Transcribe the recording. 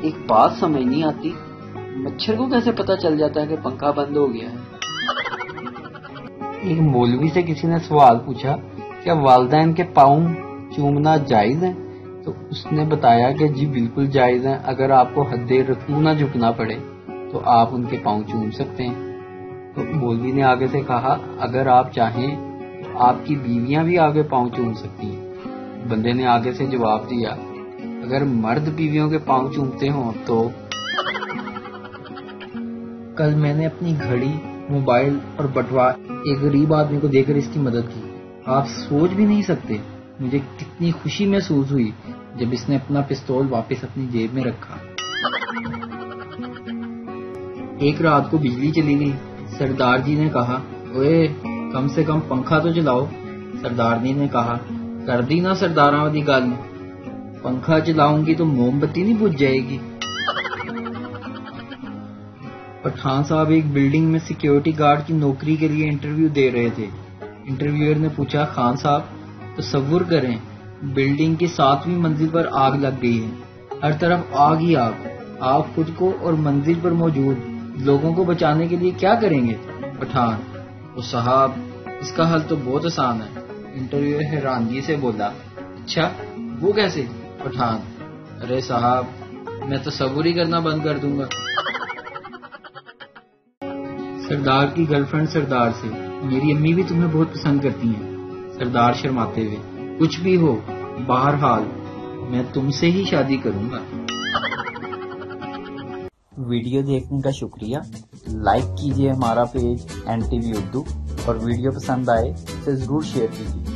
ایک بات سمجھ نہیں آتی، مچھر کو کیسے پتا چل جاتا ہے کہ پنکھا بند ہو گیا ہے؟ ایک مولوی سے کسی نے سوال پوچھا کیا والدین کے پاؤں چومنا جائز ہے؟ تو اس نے بتایا کہ جی بالکل جائز ہے، اگر آپ کو حد رسو نہ جھکنا پڑے تو آپ ان کے پاؤں چوم سکتے ہیں۔ تو مولوی نے آگے سے کہا اگر آپ چاہیں تو آپ کی بیویاں بھی آگے پاؤں چوم سکتی ہیں۔ بندے نے آگے سے جواب دیا اگر مرد بیویوں کے پاؤں چومتے ہوں تو۔ کل میں نے اپنی گھڑی، موبائل اور بٹوا ایک غریب آدمی کو دے کر اس کی مدد کی۔ آپ سوچ بھی نہیں سکتے مجھے کتنی خوشی محسوس ہوئی جب اس نے اپنا پستول واپس اپنی جیب میں رکھا۔ ایک رات کو بجلی چلی گئی۔ سردار جی نے کہا اوئے کم سے کم پنکھا تو چلاؤ۔ سردار جی نے کہا کر دی نا سرداراں والی گل، پنکھا چلاؤں گی تو موم بتی نہیں بجھ جائے گی۔ پٹھان صاحب ایک بلڈنگ میں سیکیورٹی گارڈ کی نوکری کے لیے انٹرویو دے رہے تھے۔ انٹرویور نے پوچھا خان صاحب تصور کریں بلڈنگ کی 7ویں منزل پر آگ لگ گئی ہے، ہر طرف آگ ہی آگ، آپ خود کو اور منزل پر موجود لوگوں کو بچانے کے لیے کیا کریں گے؟ پٹھان وہ صاحب اس کا حل تو بہت آسان ہے۔ انٹرویور حیرانگی سے بولا اچھا وہ کیسے؟ پٹھان ارے صاحب میں تصور ہی کرنا بند کر دوں گا۔ سردار کی گرل فرینڈ سردار سے میری امی بھی تمہیں بہت پسند کرتی ہیں۔ سردار شرماتے ہوئے کچھ بھی ہو بہرحال میں تم سے ہی شادی کروں گا۔ ویڈیو دیکھنے کا شکریہ۔ لائک کیجیے ہمارا پیج NTV اردو اور ویڈیو پسند آئے اسے ضرور شیئر کیجیے۔